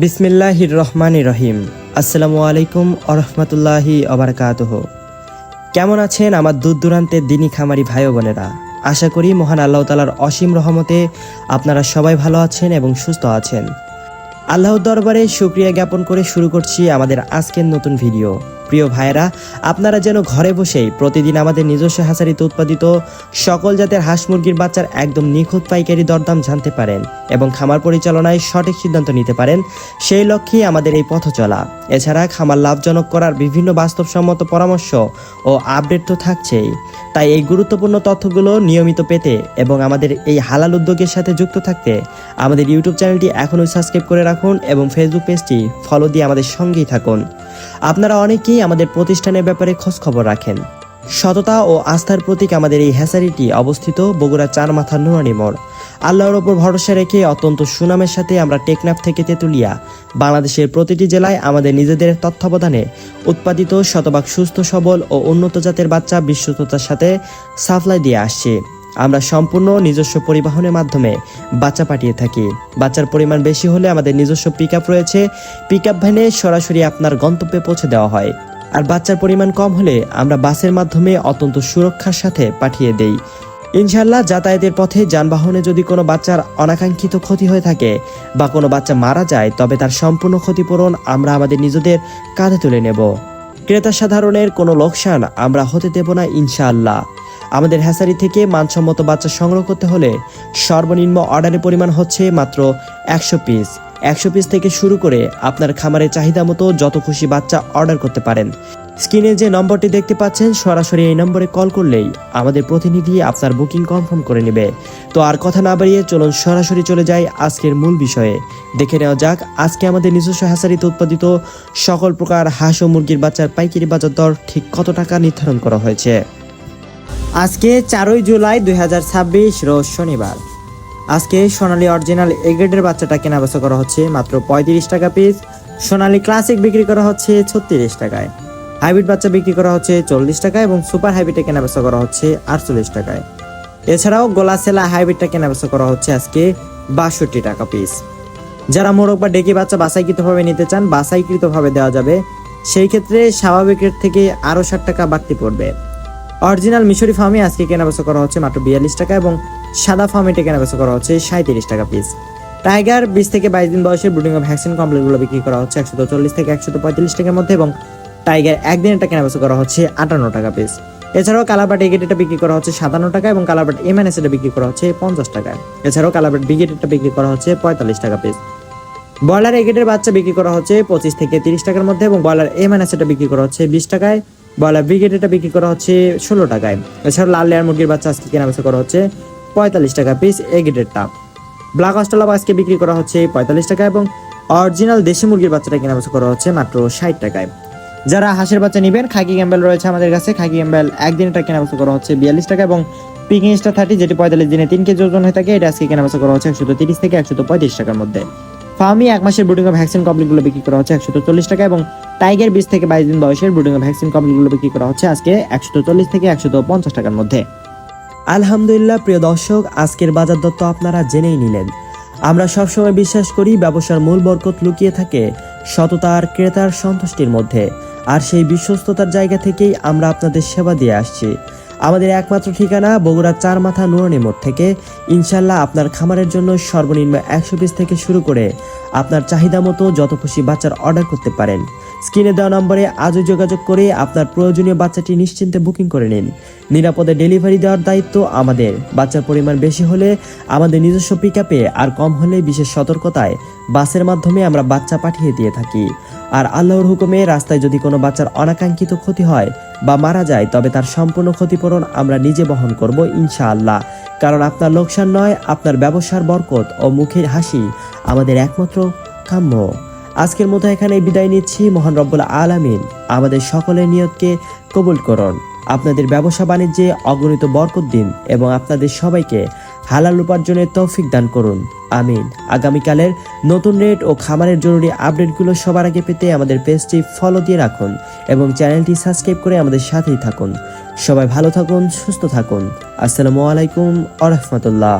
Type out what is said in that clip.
বিসমিল্লাহির রহমানির রহিম। আসসালামু আলাইকুম আরহামাতুল্লাহি আবারাকাতুহ। কেমন আছেন আমার দূর দূরান্তের দিনী খামারি ভাই ও বোনেরা? আশা করি মহান আল্লাহ তাআলার অসীম রহমতে আপনারা সবাই ভালো আছেন এবং সুস্থ আছেন। আল্লাহর দরবারে শুকরিয়া জ্ঞাপন করে শুরু করছি আমাদের আজকের নতুন ভিডিও। প্রিয় ভাইয়েরা, আপনারা যেন ঘরে বসেই প্রতিদিন আমাদের নিজস্ব হ্যাচারিতে উৎপাদিত সকল জাতের হাঁস মুরগির বাচ্চার একদম নিখুঁত পাইকারি দরদাম জানতে পারেন এবং খামার পরিচালনায় সঠিক সিদ্ধান্ত নিতে পারেন, সেই লক্ষ্যেই আমাদের এই পথ চলা। এছাড়া খামার লাভজনক করার বিভিন্ন বাস্তবসম্মত পরামর্শ ও আপডেট তো থাকছেই। তাই এই গুরুত্বপূর্ণ তথ্যগুলো নিয়মিত পেতে এবং আমাদের এই হালাল উদ্যোগের সাথে যুক্ত থাকতে আমাদের ইউটিউব চ্যানেলটি এখনই সাবস্ক্রাইব করে রাখুন এবং ফেসবুক পেজটি ফলো দিয়ে আমাদের সঙ্গেই থাকুন। আপনারা অনেকেই আমাদের প্রতিষ্ঠানের ব্যাপারে খোঁজ খবর রাখেন। সততা ও আস্থার প্রতীক আমাদের এই হ্যাচারিটি অবস্থিত বগুড়া চার মাথা নুরানি মোড়। আল্লাহর ওপর ভরসা রেখে অত্যন্ত সুনামের সাথে আমরা টেকনাফ থেকে তেতুলিয়া বাংলাদেশের প্রতিটি জেলায় আমাদের নিজেদের তত্ত্বাবধানে উৎপাদিত শতভাগ সুস্থ সবল ও উন্নত জাতের বাচ্চা বিশ্বস্ততার সাথে সাপ্লাই দিয়ে আসছি। আমরা সম্পূর্ণ নিজস্ব পরিবহনের মাধ্যমে বাচ্চা পাঠিয়ে থাকি। বাচ্চার পরিমাণ বেশি হলে আমাদের নিজস্ব পিকআপ রয়েছে, পিকআপ ভ্যানে সরাসরি আপনার গন্তব্যে পৌঁছে দেওয়া হয়। আর বাচ্চার পরিমাণ কম হলে আমরা বাসের মাধ্যমে অত্যন্ত সুরক্ষার সাথে পাঠিয়ে দেই। ইনশাআল্লাহ যাতায়াতের পথে যানবাহনে যদি কোনো বাচ্চার অনাকাঙ্ক্ষিত ক্ষতি হয়ে থাকে বা কোনো বাচ্চা মারা যায়, তবে তার সম্পূর্ণ ক্ষতিপূরণ আমরা আমাদের নিজেদের কাঁধে তুলে নেব। ক্রেতা সাধারণের কোনো লোকসান আমরা হতে দেব না ইনশাআল্লাহ। আমাদের হ্যাচারি থেকে মানসম্মত বাচ্চা সংগ্রহ করতে হলে সর্বনিম্ন অর্ডারের পরিমাণ হচ্ছে মাত্র 100 পিস। 100 পিস থেকে শুরু করে আপনার খামারের চাহিদা মতো যত খুশি বাচ্চা অর্ডার করতে পারেন। স্ক্রিনে যে নম্বরটি দেখতে পাচ্ছেন, সরাসরি এই নম্বরে কল করলেই আমাদের প্রতিনিধি আপনার বুকিং কনফার্ম করে নেবে। তো আর কথা না বাড়িয়ে চলুন সরাসরি চলে যাই আজকের মূল বিষয়ে। দেখে নেওয়া যাক আজকে আমাদের নিজস্ব হ্যাচারিতে উৎপাদিত সকল প্রকার হাঁস ও মুরগির বাচ্চার পাইকারি বাজার দর ঠিক কত টাকা নির্ধারণ করা হয়েছে। আজকে 4 জুলাই 2026 রোজ শনিবার। আজকে সোনালী অরিজিনাল এ গ্রেডের বাচ্চাটা কেনা বেচা করা হচ্ছে মাত্র 35 টাকা পিস। সোনালী ক্লাসিক বিক্রি করা হচ্ছে 36 টাকায়। হাইব্রিড বাচ্চা বিক্রি করা হচ্ছে 40 টাকা এবং সুপার হাইব্রিডে কেনা বেচা করা হচ্ছে 48 টাকায়। এছাড়াও গোলাসেলা হাইব্রিডটা কেনা বেচা করা হচ্ছে আজকে 62 টাকা পিস। যারা মোরগ বা ডেকি বাচ্চা বাছাইকৃতভাবে নিতে চান, বাছাইকৃতভাবে দেওয়া যাবে। সেই ক্ষেত্রে স্বাভাবিক রেট থেকে আরও 60 টাকা বাড়তি পড়বে। অরিজিনাল মিশরি ফার্মে আজকে কেনাবেচা করা হচ্ছে মাত্র 42 টাকা এবং সাদা ফার্মেটে কেনাবেচা করা হচ্ছে 37 টাকা পিস। টাইগার 20 থেকে 22 দিন বয়সের ব্রুডিং ও ভ্যাকসিন কমপ্লিটগুলো বিক্রি করা হচ্ছে 140 থেকে 145 টাকার মধ্যে এবং টাইগার একদিনেরটা কেনাবেচা করা হচ্ছে 58 টাকা পিস। এছাড়াও কালারবাট এগেটেটা বিক্রি করা হচ্ছে 57 টাকা এবং কালারবাট এমএনএসটা বিক্রি করা হচ্ছে 50 টাকায়। এছাড়াও কালারবাট বিগেটেটা বিক্রি করা হচ্ছে 45 টাকা পিস। ব্রয়লার এগেটের বাচ্চা বিক্রি করা হচ্ছে 25 থেকে 30 টাকার মধ্যে এবং ব্রয়লার এমএনএসটা বিক্রি করা হচ্ছে 20 টাকায়। ব্রয়লার ব্রিগেডটা বিক্রি করা হচ্ছে 16 টাকায়। এছাড়াও লাল লেয়ার মুরগির বাচ্চা আজকে কেনাবেচা করা হচ্ছে 45 টাকা পিস এ গ্রেডেরটা। ব্ল্যাক অস্ট্রেলিয়া আজকে বিক্রি করা হচ্ছে 45 টাকা এবং অরিজিনাল দেশি মুরগির বাচ্চাটা কেনাবেচা করা হচ্ছে মাত্র 60 টাকায়। যারা হাঁসের বাচ্চা নেবেন, খাকি ক্যাম্বেল রয়েছে আমাদের কাছে। খাকি ক্যাম্বেল একদিনটা কেনাবেচা করা হচ্ছে 42 টাকা এবং পিকিং স্টার 30 যেটি 45 দিনে 3 কেজি ওজন হয়ে থাকে, এটা আজকে কেনাবেচা করা হচ্ছে 130 থেকে 135 টাকার মধ্যে। ফার্মি 1 মাসের ব্রুডিং ও ভ্যাকসিন কমপ্লিটগুলো বিক্রি করা হচ্ছে 140 টাকা এবং টাইগার 20 থেকে 22 দিন বয়সের ব্রুডিং ও ভ্যাকসিন কমপ্লিটগুলো বিক্রি করা হচ্ছে আজকে 140 থেকে 150 টাকার মধ্যে। আলহামদুলিল্লাহ প্রিয় দর্শক, আজকের বাজার দর তো আপনারা জেনেই নিলেন। আমরা সবসময় বিশ্বাস করি ব্যবসার মূল বরকত লুকিয়ে থাকে সততা আর ক্রেতার সন্তুষ্টির মধ্যে। আর সেই বিশ্বস্ততার জায়গা থেকেই আমরা আপনাদের সেবা দিয়ে আসছি। আমাদের একমাত্র ঠিকানা বগুড়া চার মাথা নুরানি মোড় থেকে। ইনশাল্লাহ আপনার খামারের জন্য সর্বনিম্ন 100 পিস থেকে শুরু করে আপনার চাহিদা মতো যত খুশি বাচ্চার অর্ডার করতে পারেন। স্ক্রিনে দেওয়া নম্বরে আজই যোগাযোগ করে আপনার প্রয়োজনীয় বাচ্চাটি নিশ্চিন্তে বুকিং করে নিন। নিরাপদে ডেলিভারি দেওয়ার দায়িত্ব আমাদের। বাচ্চার পরিমাণ বেশি হলে আমাদের নিজস্ব পিকআপে, আর কম হলে বিশেষ সতর্কতায় বাসের মাধ্যমে আমরা বাচ্চা পাঠিয়ে দিয়ে থাকি। আর আল্লাহর হুকুমে রাস্তায় যদি কোনো বাচ্চার অনাকাঙ্ক্ষিত ক্ষতি হয় বা মারা যায়, তবে তার সম্পূর্ণ ক্ষতিপূরণ আমরা নিজে বহন করব ইনশাআল্লাহ। কারণ আপনার লোকসান নয়, আপনার ব্যবসার বরকত ও মুখের হাসি আমাদের একমাত্র কাম্য। আজকের মতো এখানে বিদায় নিচ্ছি। মহান রব্বুল আলামিন আমাদের সকলের নিয়তকে কবুল করুন, আপনাদের ব্যবসা বাণিজ্যে অগণিত বরকত দিন এবং আপনাদের সবাইকে হালাল উপার্জনের তৌফিক দান করুন, আমিন। আগামীকালের নতুন রেট ও খামারের জরুরি আপডেটগুলো সবার আগে পেতে আমাদের পেজটি ফলো দিয়ে রাখুন এবং চ্যানেলটি সাবস্ক্রাইব করে আমাদের সাথেই থাকুন। সবাই ভালো থাকুন, সুস্থ থাকুন। আসসালামু আলাইকুম ওয়া রাহমাতুল্লাহ।